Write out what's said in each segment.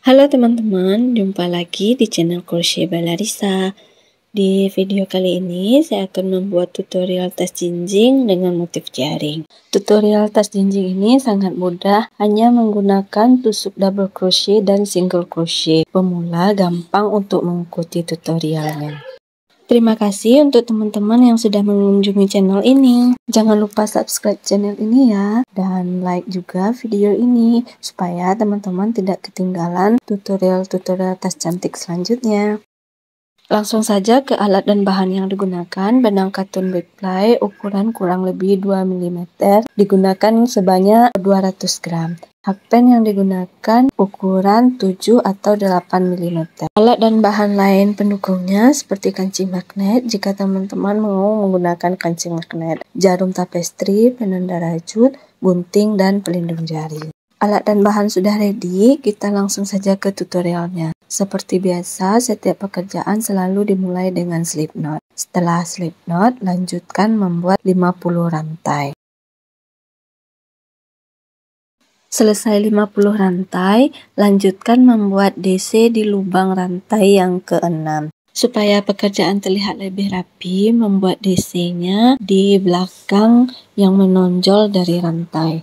Halo teman-teman, jumpa lagi di channel Crochet by Larissa. Di video kali ini saya akan membuat tutorial tas jinjing dengan motif jaring. Tutorial tas jinjing ini sangat mudah, hanya menggunakan tusuk double crochet dan single crochet. Pemula gampang untuk mengikuti tutorialnya. Terima kasih untuk teman-teman yang sudah mengunjungi channel ini. Jangan lupa subscribe channel ini ya, dan like juga video ini supaya teman-teman tidak ketinggalan tutorial-tutorial tas cantik selanjutnya. Langsung saja ke alat dan bahan yang digunakan. Benang katun backply ukuran kurang lebih 2 mm, digunakan sebanyak 200 gram. Hakpen yang digunakan ukuran 7 atau 8 mm. Alat dan bahan lain pendukungnya seperti kancing magnet jika teman-teman mau menggunakan kancing magnet, jarum tapestri, penanda rajut, gunting, dan pelindung jari. Alat dan bahan sudah ready, kita langsung saja ke tutorialnya. Seperti biasa, setiap pekerjaan selalu dimulai dengan slip knot. Setelah slip knot, lanjutkan membuat 50 rantai. Selesai 50 rantai, lanjutkan membuat DC di lubang rantai yang ke-6. Supaya pekerjaan terlihat lebih rapi, membuat DC-nya di belakang yang menonjol dari rantai.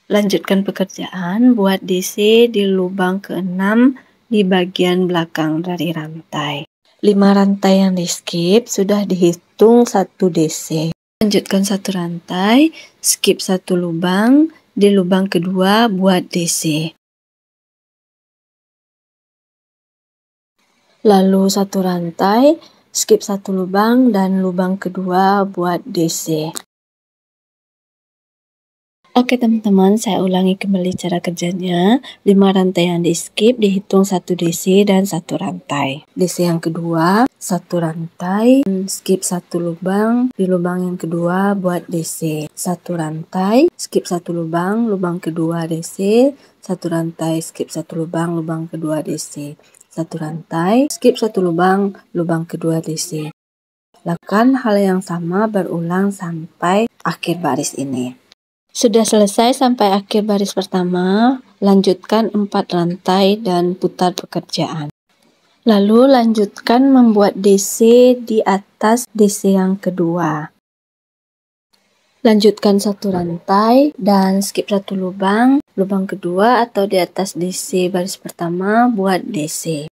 Lanjutkan pekerjaan, buat DC di lubang ke-6 di bagian belakang dari rantai. 5 rantai yang di skip sudah dihitung 1 DC. Lanjutkan 1 rantai, skip 1 lubang, di lubang kedua buat DC. Lalu 1 rantai, skip 1 lubang, dan lubang kedua buat DC. Oke teman-teman, saya ulangi kembali cara kerjanya. 5 rantai yang di skip dihitung 1 DC dan 1 rantai. DC yang kedua, 1 rantai, skip 1 lubang, di lubang yang kedua buat DC. 1 rantai, skip 1 lubang, lubang kedua DC. 1 rantai, skip 1 lubang, lubang kedua DC. 1 rantai, skip 1 lubang, lubang kedua DC. Lakukan hal yang sama berulang sampai akhir baris ini. Sudah selesai sampai akhir baris pertama, lanjutkan 4 rantai dan putar pekerjaan. Lalu lanjutkan membuat DC di atas DC yang kedua. Lanjutkan 1 rantai dan skip 1 lubang, lubang kedua atau di atas DC baris pertama buat DC.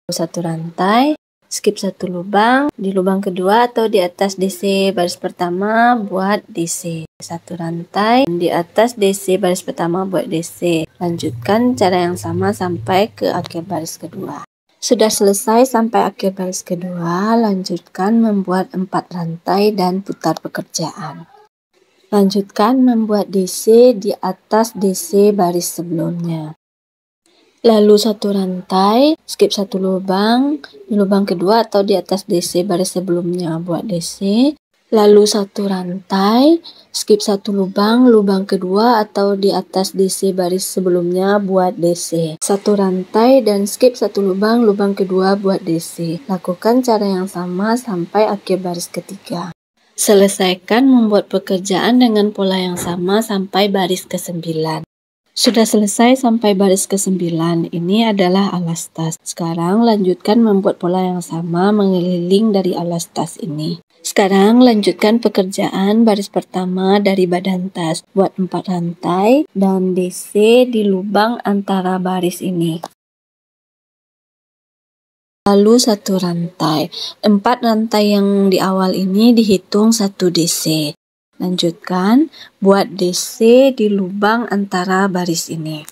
1 rantai, skip 1 lubang, di lubang kedua atau di atas DC baris pertama buat DC. 1 rantai, di atas DC baris pertama buat DC. Lanjutkan cara yang sama sampai ke akhir baris kedua. Sudah selesai sampai akhir baris kedua, lanjutkan membuat 4 rantai dan putar pekerjaan. Lanjutkan membuat DC di atas DC baris sebelumnya. Lalu 1 rantai, skip 1 lubang, di lubang kedua atau di atas DC baris sebelumnya buat DC. Lalu 1 rantai, skip 1 lubang, lubang kedua atau di atas DC baris sebelumnya buat DC. 1 rantai dan skip 1 lubang, lubang kedua buat DC. Lakukan cara yang sama sampai akhir baris ketiga. Selesaikan membuat pekerjaan dengan pola yang sama sampai baris ke-9. Sudah selesai sampai baris ke-9, ini adalah alas tas. Sekarang lanjutkan membuat pola yang sama mengeliling dari alas tas ini. Sekarang lanjutkan pekerjaan baris pertama dari badan tas. Buat 4 rantai dan DC di lubang antara baris ini. Lalu 1 rantai. 4 rantai yang di awal ini dihitung 1 DC. Lanjutkan, buat DC di lubang antara baris ini.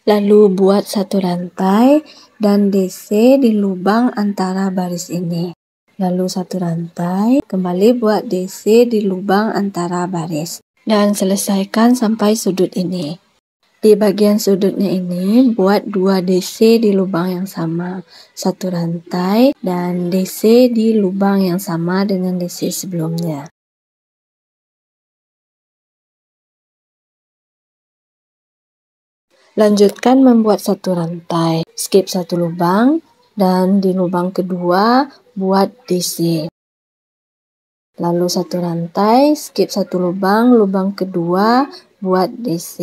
Lalu buat 1 rantai dan DC di lubang antara baris ini. Lalu 1 rantai, kembali buat DC di lubang antara baris. Dan selesaikan sampai sudut ini. Di bagian sudutnya ini, buat 2 DC di lubang yang sama. 1 rantai dan DC di lubang yang sama dengan DC sebelumnya. Lanjutkan membuat 1 rantai. Skip 1 lubang dan di lubang kedua buat DC. Lalu satu rantai, skip satu lubang, lubang kedua, buat DC.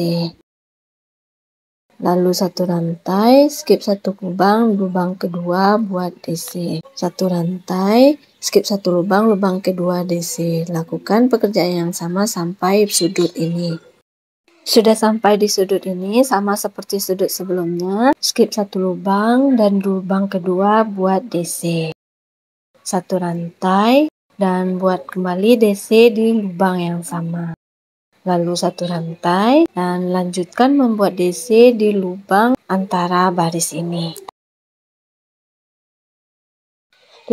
Lalu satu rantai, skip satu lubang kedua, buat DC. Satu rantai, skip satu lubang kedua DC. Lakukan pekerjaan yang sama sampai sudut ini. Sudah sampai di sudut ini, sama seperti sudut sebelumnya, skip satu lubang dan lubang kedua buat DC. Satu rantai dan buat kembali DC di lubang yang sama. Lalu satu rantai dan lanjutkan membuat DC di lubang antara baris ini.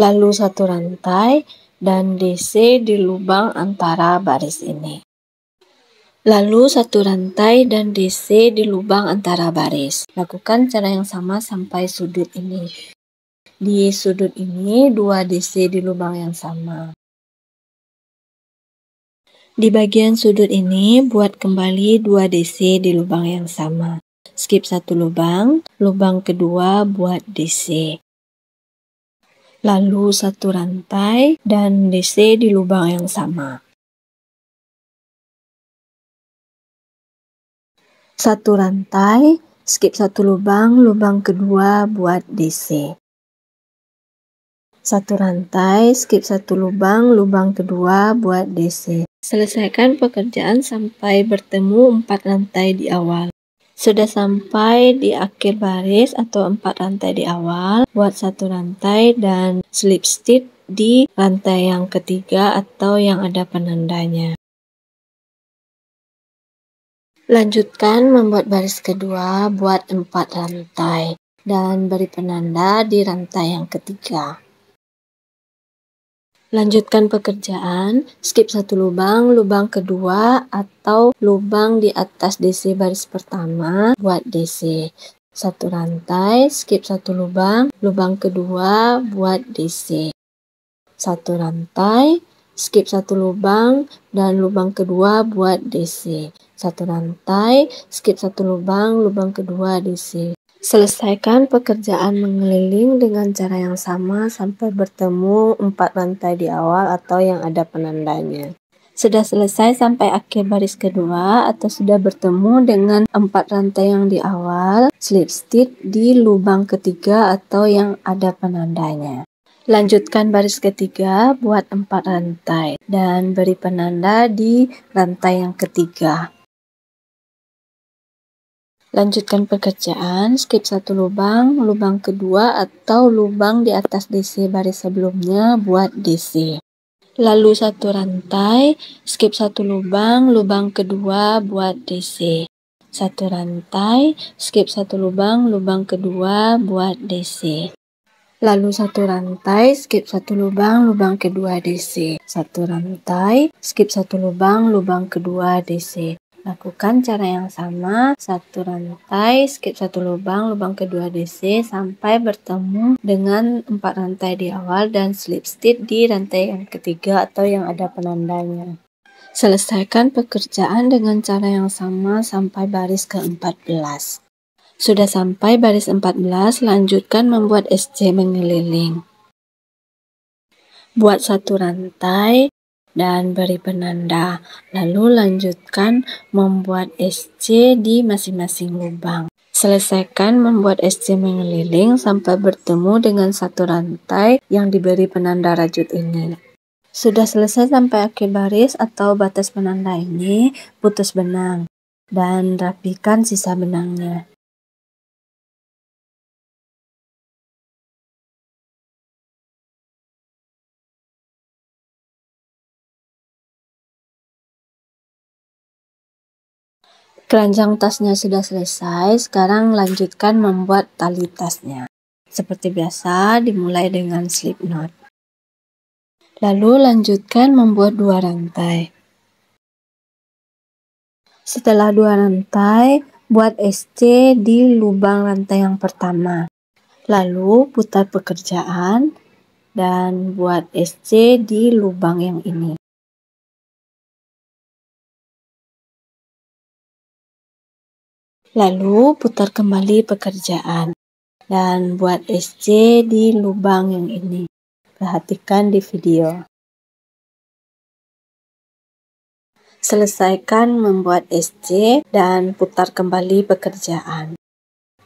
Lalu satu rantai dan DC di lubang antara baris ini. Lalu satu rantai dan DC di lubang antara baris. Lakukan cara yang sama sampai sudut ini. Di sudut ini 2 DC di lubang yang sama. Di bagian sudut ini buat kembali 2 DC di lubang yang sama. Skip satu lubang kedua buat DC. Lalu satu rantai dan DC di lubang yang sama. Satu rantai, skip satu lubang kedua buat DC. Satu rantai, skip satu lubang kedua buat DC. Selesaikan pekerjaan sampai bertemu 4 rantai di awal. Sudah sampai di akhir baris atau 4 rantai di awal, buat satu rantai dan slip stitch di rantai yang ketiga atau yang ada penandanya. Lanjutkan membuat baris kedua, buat 4 rantai dan beri penanda di rantai yang ketiga. Lanjutkan pekerjaan, skip satu lubang kedua atau lubang di atas DC baris pertama buat DC. Satu rantai, skip satu lubang kedua buat DC. Satu rantai, skip satu lubang dan lubang kedua buat DC. Satu rantai, skip satu lubang kedua DC. Selesaikan pekerjaan mengeliling dengan cara yang sama sampai bertemu 4 rantai di awal atau yang ada penandanya. Sudah selesai sampai akhir baris kedua atau sudah bertemu dengan 4 rantai yang di awal, slip stitch di lubang ketiga atau yang ada penandanya. Lanjutkan baris ketiga buat 4 rantai dan beri penanda di rantai yang ketiga. Lanjutkan pekerjaan, skip satu lubang kedua atau lubang di atas DC baris sebelumnya buat DC. Lalu satu rantai, skip satu lubang kedua buat DC. Satu rantai, skip satu lubang kedua buat DC. Lalu satu rantai, skip satu lubang kedua DC. Satu rantai, skip satu lubang kedua DC. Lakukan cara yang sama, satu rantai, skip satu lubang kedua DC sampai bertemu dengan 4 rantai di awal dan slip stitch di rantai yang ketiga atau yang ada penandanya. Selesaikan pekerjaan dengan cara yang sama sampai baris ke-14. Sudah sampai baris 14, lanjutkan membuat SC mengeliling. Buat satu rantai dan beri penanda, lalu lanjutkan membuat SC di masing-masing lubang. Selesaikan membuat SC mengeliling sampai bertemu dengan satu rantai yang diberi penanda rajut ini. Sudah selesai sampai akhir baris atau batas penanda ini, putus benang dan rapikan sisa benangnya. Keranjang tasnya sudah selesai, sekarang lanjutkan membuat tali tasnya. Seperti biasa, dimulai dengan slip knot. Lalu lanjutkan membuat 2 rantai. Setelah 2 rantai, buat SC di lubang rantai yang pertama. Lalu putar pekerjaan dan buat SC di lubang yang ini. Lalu putar kembali pekerjaan dan buat SC di lubang yang ini. Perhatikan di video. Selesaikan membuat SC dan putar kembali pekerjaan.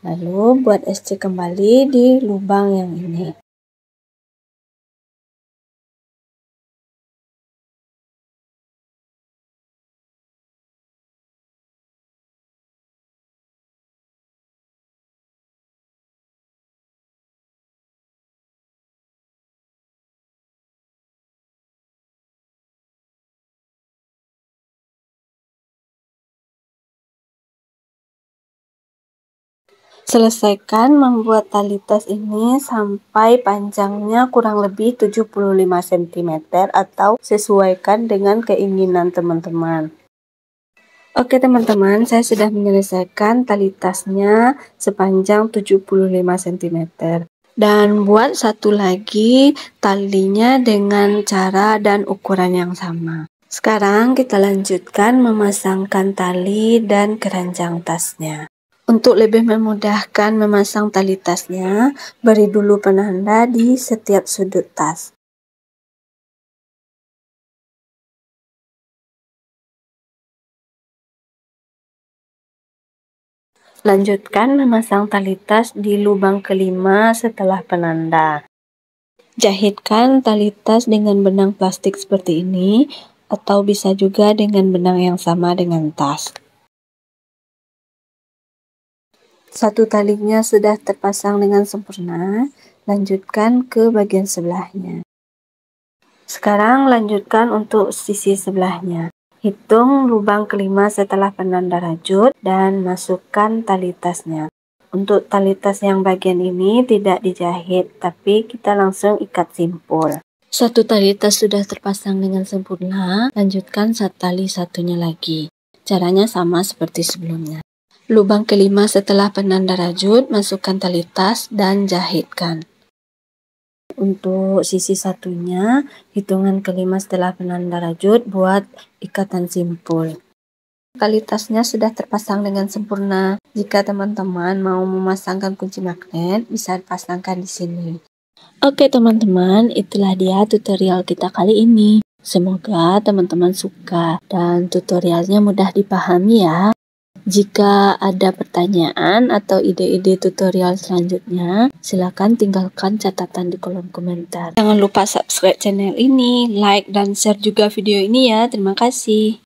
Lalu buat SC kembali di lubang yang ini. Selesaikan membuat tali tas ini sampai panjangnya kurang lebih 75 cm atau sesuaikan dengan keinginan teman-teman. Oke teman-teman, saya sudah menyelesaikan tali tasnya sepanjang 75 cm. Dan buat satu lagi talinya dengan cara dan ukuran yang sama. Sekarang kita lanjutkan memasangkan tali dan keranjang tasnya. Untuk lebih memudahkan memasang tali tasnya, beri dulu penanda di setiap sudut tas. Lanjutkan memasang tali tas di lubang kelima setelah penanda. Jahitkan tali tas dengan benang plastik seperti ini, atau bisa juga dengan benang yang sama dengan tas. Satu talinya sudah terpasang dengan sempurna, lanjutkan ke bagian sebelahnya. Sekarang lanjutkan untuk sisi sebelahnya. Hitung lubang kelima setelah penanda rajut dan masukkan tali tasnya. Untuk tali tas yang bagian ini tidak dijahit, tapi kita langsung ikat simpul. Satu tali tas sudah terpasang dengan sempurna, lanjutkan tali satunya lagi. Caranya sama seperti sebelumnya. Lubang kelima setelah penanda rajut, masukkan tali tas dan jahitkan. Untuk sisi satunya, hitungan kelima setelah penanda rajut buat ikatan simpul. Tali tasnya sudah terpasang dengan sempurna. Jika teman-teman mau memasangkan kunci magnet, bisa dipasangkan di sini. Oke teman-teman, itulah dia tutorial kita kali ini. Semoga teman-teman suka dan tutorialnya mudah dipahami ya. Jika ada pertanyaan atau ide-ide tutorial selanjutnya, silakan tinggalkan catatan di kolom komentar. Jangan lupa subscribe channel ini, like dan share juga video ini ya. Terima kasih.